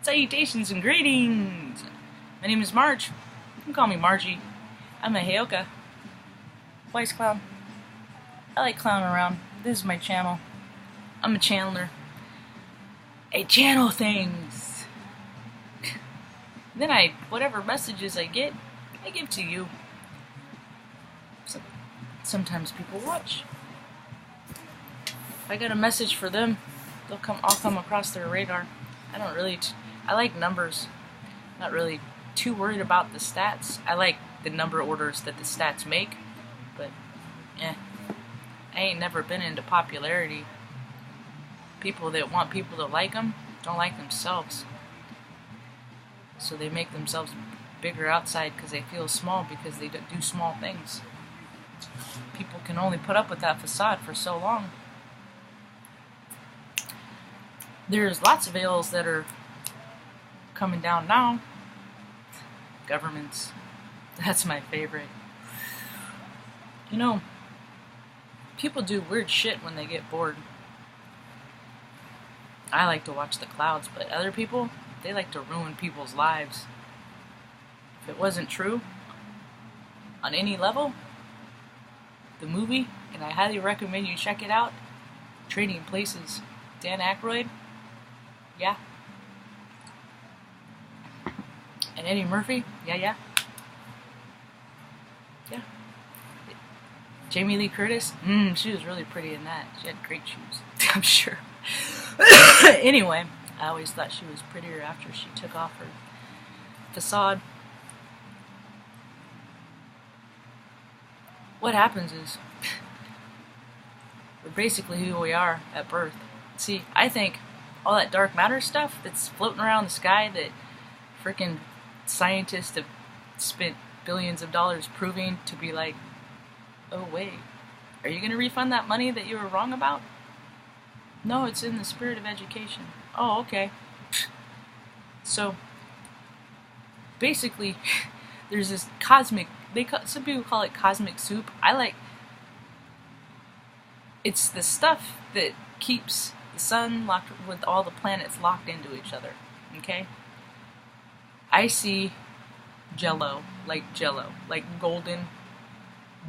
Salutations and greetings! My name is Marge. You can call me Margie. I'm a Heyoka. Wise clown. I like clowning around. This is my channel. I'm a channeler. I channel things. Then whatever messages I get, I give to you. Sometimes people watch. If I got a message for them, I'll come across their radar. I like numbers. Not really too worried about the stats. I like the number orders that the stats make, but I ain't never been into popularity. People that want people to like them don't like themselves, so they make themselves bigger outside because they feel small because they do small things. People can only put up with that facade for so long. There's lots of ills that are coming down now. Governments. That's my favorite. You know, people do weird shit when they get bored. I like to watch the clouds, but other people, they like to ruin people's lives. If it wasn't true, on any level, the movie, and I highly recommend you check it out, Trading Places, Dan Aykroyd, yeah. And Eddie Murphy, yeah. Jamie Lee Curtis, she was really pretty in that. She had great shoes, I'm sure. Anyway, I always thought she was prettier after she took off her facade. What happens is, we're basically who we are at birth. See, I think all that dark matter stuff that's floating around the sky that freaking scientists have spent billions of dollars proving to be like, oh wait, are you going to refund that money that you were wrong about? No, it's in the spirit of education. Oh, okay. So, basically, there's this cosmic, some people call it cosmic soup. It's the stuff that keeps the sun locked with all the planets locked into each other, okay? I see jello, like golden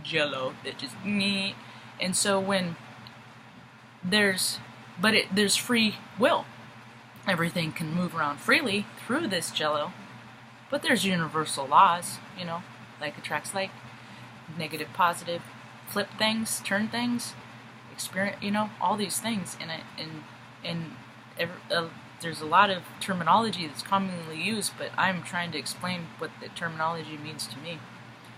jello that just neat. And so when there's free will. Everything can move around freely through this jello, but there's universal laws, like attracts like, negative, positive, flip things, turn things, experience, all these things, there's a lot of terminology that's commonly used, but I'm trying to explain what the terminology means to me.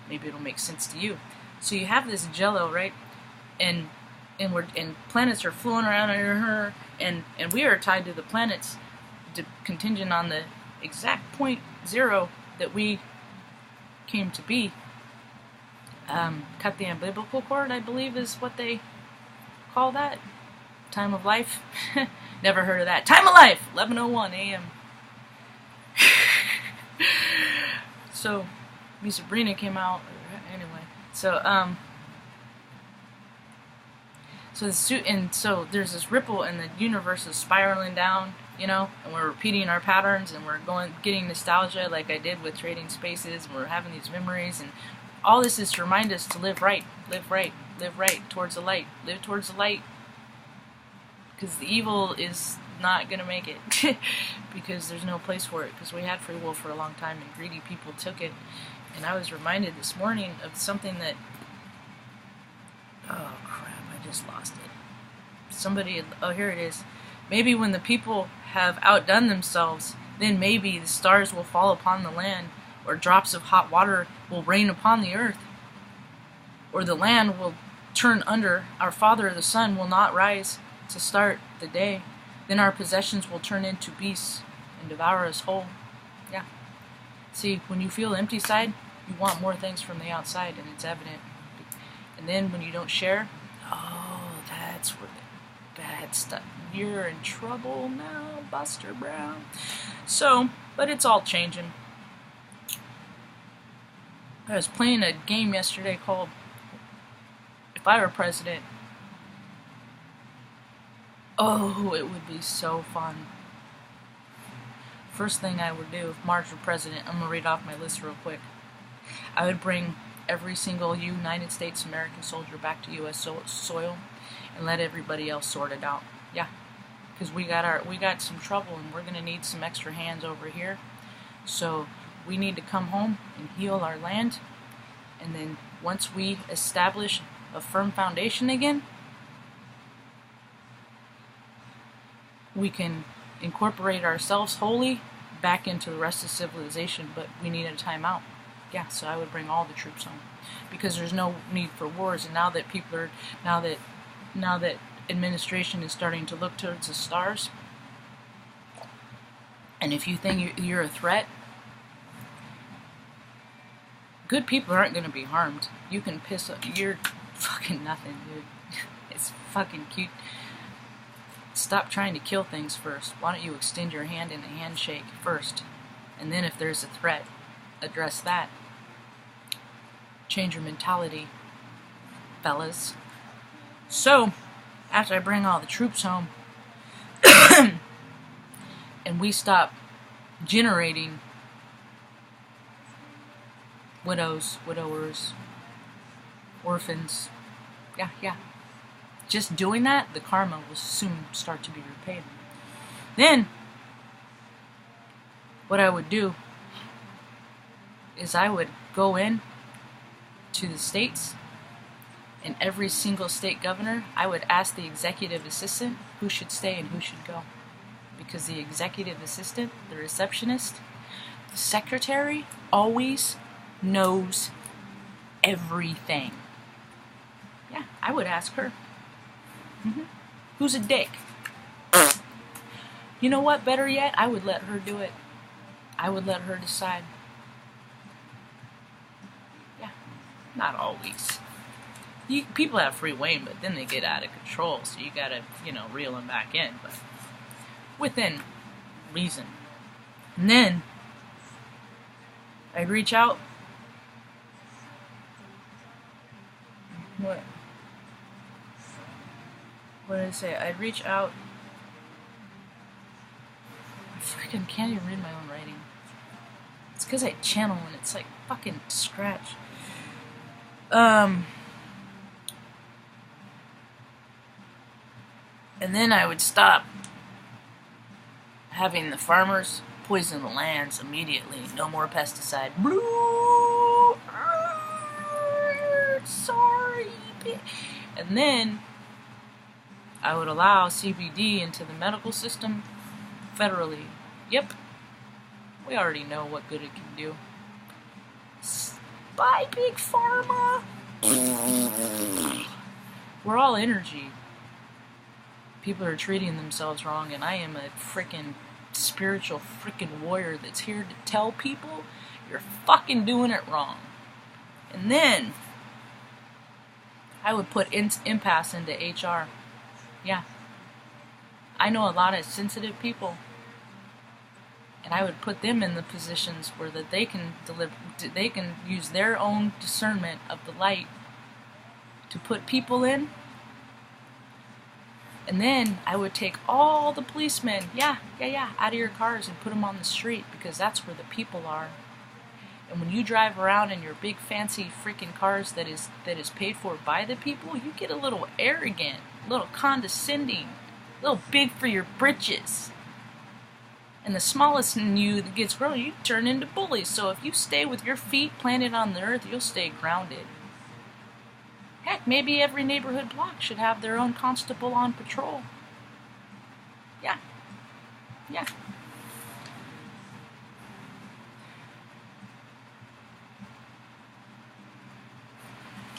Maybe it'll make sense to you. So you have this jello, right? And planets are flowing around her, and we are tied to the planets, contingent on the exact point zero that we came to be. Cut the umbilical cord, I believe, is what they call that. Time of life. Never heard of that. Time of life, 11:01 a.m. So, Miss Sabrina came out. Anyway, so so there's this ripple, and the universe is spiraling down, and we're repeating our patterns, and we're getting nostalgia, like I did with Trading Spaces, and we're having these memories, and all this is to remind us to live right, towards the light, live towards the light, because the evil is not gonna make it, because there's no place for it, because we had free will for a long time, and greedy people took it. And I was reminded this morning of something that, oh crap, I just lost it. Oh, here it is. Maybe when the people have outdone themselves, then maybe the stars will fall upon the land, or drops of hot water will rain upon the earth, or the land will turn under, our Father the Sun will not rise to start the day. Then our possessions will turn into beasts and devour us whole. Yeah. See, when you feel empty side, you want more things from the outside, and it's evident. And then when you don't share, oh, that's where the bad stuff. You're in trouble now, Buster Brown. So, but it's all changing. I was playing a game yesterday called If I Were President. Oh, it would be so fun. First thing I would do, if Marge were president, I'm going to read off my list real quick. I would bring every single United States American soldier back to U.S. soil and let everybody else sort it out. Yeah, because we got some trouble and we're going to need some extra hands over here. So we need to come home and heal our land. And then once we establish a firm foundation again, we can incorporate ourselves wholly back into the rest of civilization, but we need a timeout. Yeah, so I would bring all the troops home because there's no need for wars. And now that people are, now that administration is starting to look towards the stars, and if you think you're a threat, good people aren't going to be harmed. You can piss up. You're fucking nothing, dude. It's fucking cute. Stop trying to kill things first. Why don't you extend your hand in a handshake first? And then if there's a threat, address that. Change your mentality, fellas. So, after I bring all the troops home, and we stop generating widows, widowers, orphans, yeah. Just doing that, the karma will soon start to be repaid. Then, what I would do is I would go in to the states, and every single state governor, I would ask the executive assistant who should stay and who should go. Because the executive assistant, the receptionist, the secretary always knows everything. Yeah, I would ask her. Who's a dick? You know what? Better yet, I would let her do it. I would let her decide. Yeah, not always. People have free reign, but then they get out of control, so you gotta, reel them back in, but within reason. And then I'd reach out. What did I say? I'd reach out. I freaking can't even read my own writing. It's because I channel and it's like fucking scratch. And then I would stop having the farmers poison the lands immediately. No more pesticide. Sorry. And then I would allow CBD into the medical system federally. Yep. We already know what good it can do. Bye, Big Pharma. We're all energy. People are treating themselves wrong, and I am a freaking spiritual freaking warrior that's here to tell people you're fucking doing it wrong. And then I would put impasse into HR. Yeah. I know a lot of sensitive people, and I would put them in the positions where that they can use their own discernment of the light to put people in. And then I would take all the policemen, out of your cars and put them on the street, because that's where the people are. And when you drive around in your big fancy freaking cars that is paid for by the people, you get a little arrogant, a little condescending, a little big for your britches. And the smallest in you that gets grown, you turn into bullies. So if you stay with your feet planted on the earth, you'll stay grounded. Heck, maybe every neighborhood block should have their own constable on patrol. Yeah.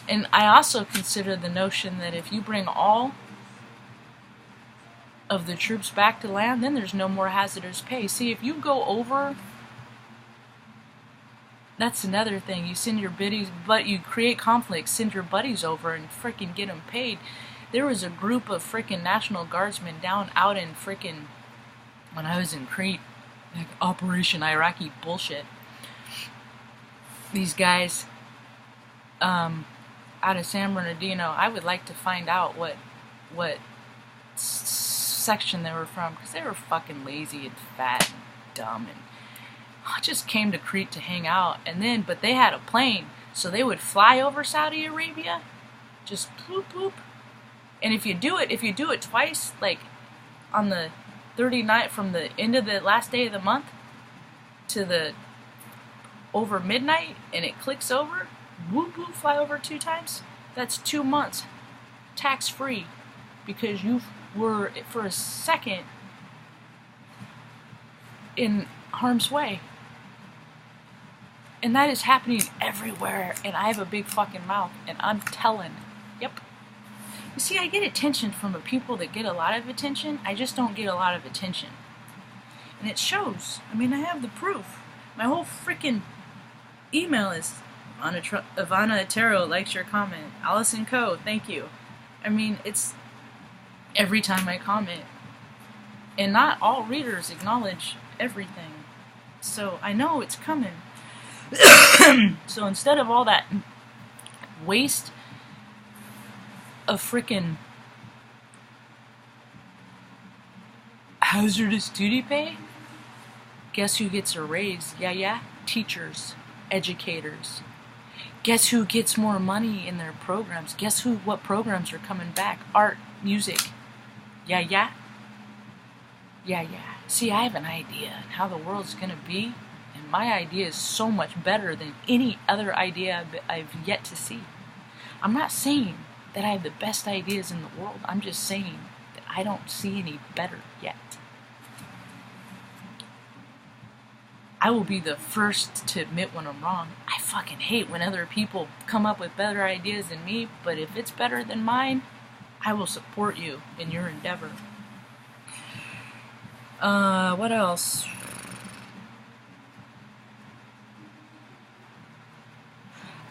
And I also consider the notion that if you bring all of the troops back to land, then there's no more hazardous pay. See, if you go over, that's another thing. You send your buddies, but you create conflict, send your buddies over and freaking get them paid. There was a group of freaking National Guardsmen out in freaking, when I was in Crete, like Operation Iraqi bullshit. These guys, out of San Bernardino, I would like to find out what section they were from, because they were fucking lazy and fat and dumb, and I just came to Crete to hang out. And then, but they had a plane, so they would fly over Saudi Arabia, just bloop bloop. And if you do it twice, like on the 39th, from the end of the last day of the month to the over midnight, and it clicks over, whoop whoop, fly over 2 times, that's 2 months tax free, because you were for a second in harm's way. And that is happening everywhere, and I have a big fucking mouth, and I'm telling. Yep. You see, I get attention from the people that get a lot of attention. I just don't get a lot of attention. And it shows. I mean, I have the proof. My whole freaking email is Ivana Atero likes your comment. Allison Coe, thank you. I mean, it's every time I comment. And not all readers acknowledge everything. So I know it's coming. So instead of all that waste of freaking hazardous duty pay, guess who gets a raise? Yeah, teachers, educators. Guess who gets more money in their programs? Guess what programs are coming back? Art, music. Yeah. See, I have an idea on how the world's gonna be, and my idea is so much better than any other idea I've yet to see. I'm not saying that I have the best ideas in the world. I'm just saying that I don't see any better yet. I will be the first to admit when I'm wrong. I fucking hate when other people come up with better ideas than me, but if it's better than mine, I will support you in your endeavor. What else?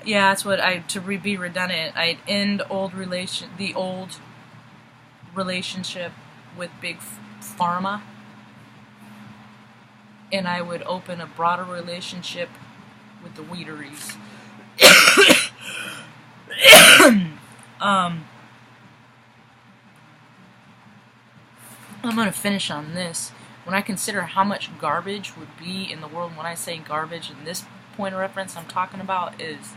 Yeah, that's what to be redundant, I'd end the old relationship with Big Pharma, and I would open a broader relationship with the weederys. I'm going to finish on this. When I consider how much garbage would be in the world, when I say garbage, in this point of reference I'm talking about is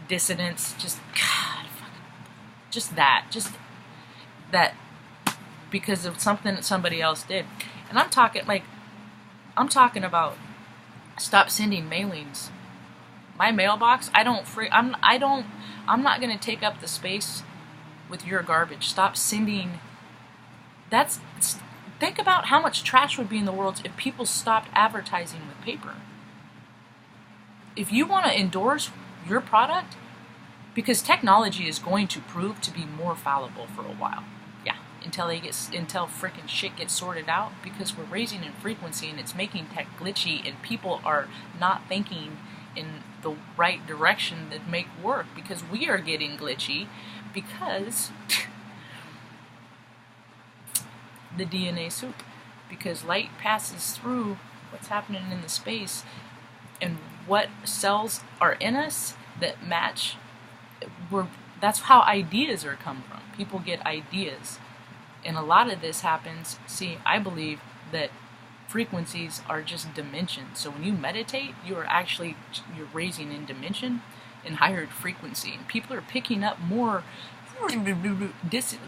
dissidents, just that because of something that somebody else did. And I'm talking about stop sending mailings. My mailbox, I'm not going to take up the space with your garbage. Stop sending. Think about how much trash would be in the world if people stopped advertising with paper. If you want to endorse your product, because technology is going to prove to be more fallible for a while. Yeah, until freaking shit gets sorted out, because we're raising in frequency and it's making tech glitchy, and people are not thinking in the right direction that make work, because we are getting glitchy because the DNA soup, because light passes through what's happening in the space, and what cells are in us that match, that's how ideas are come from. People get ideas, and a lot of this happens. See, I believe that frequencies are just dimensions. So when you meditate, you're raising in dimension and higher frequency, and people are picking up more.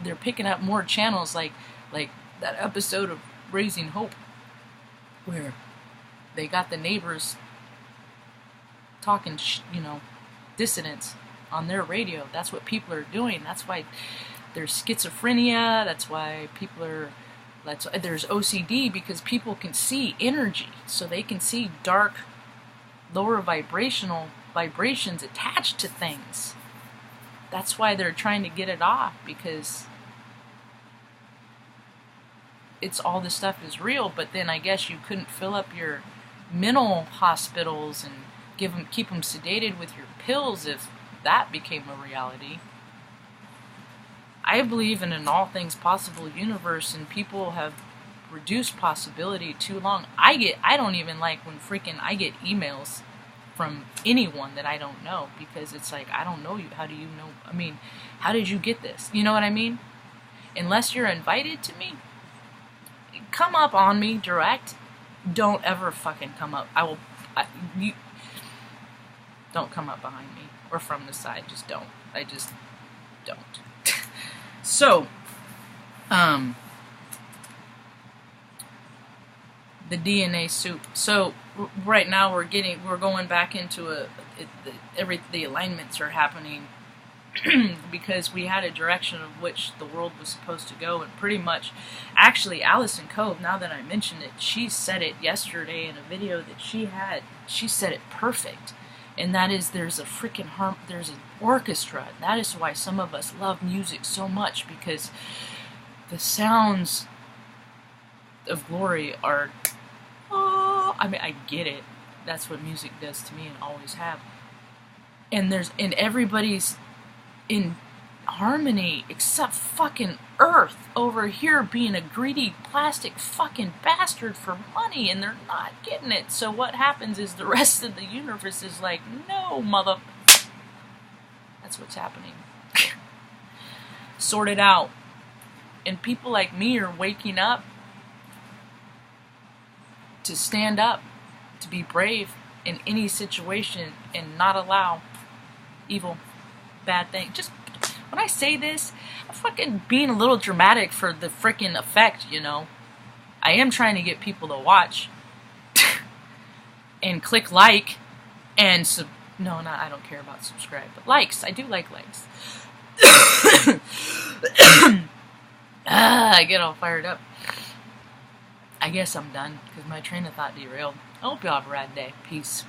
They're picking up more channels, like that episode of Raising Hope, where they got the neighbors talking, dissidents on their radio. That's what people are doing. That's why there's schizophrenia. That's why there's OCD, because people can see energy, so they can see dark, lower vibrations attached to things. That's why they're trying to get it off, because all this stuff is real. But then I guess you couldn't fill up your mental hospitals and keep them sedated with your pills if that became a reality. I believe in an all things possible universe, and people have reduced possibility too long. I don't even like when I get emails from anyone that I don't know, because it's like, I don't know you. How do you know? I mean, how did you get this? You know what I mean? Unless you're invited to me, come up on me direct, don't ever fucking come up. You don't come up behind me or from the side. Just don't. I just don't. So, the DNA soup. So right now we're going back into the alignments are happening because we had a direction of which the world was supposed to go, and pretty much, actually, Allison Cove, now that I mentioned it, she said it yesterday in a video that she had. She said it perfect, and that is there's a freaking there's an orchestra. And that is why some of us love music so much, because the sounds of glory are, oh, I mean, I get it. That's what music does to me and always have. And everybody's in harmony except fucking Earth over here being a greedy plastic fucking bastard for money, and they're not getting it. So what happens is the rest of the universe is like, no, mother. That's what's happening. Sort it out. And people like me are waking up to stand up, to be brave in any situation and not allow evil, bad thing. Just when I say this, I'm fucking being a little dramatic for the freaking effect, you know. I am trying to get people to watch and click like and I don't care about subscribe, but likes. I do like likes. I get all fired up. I guess I'm done because my train of thought derailed. I hope y'all have a rad day. Peace.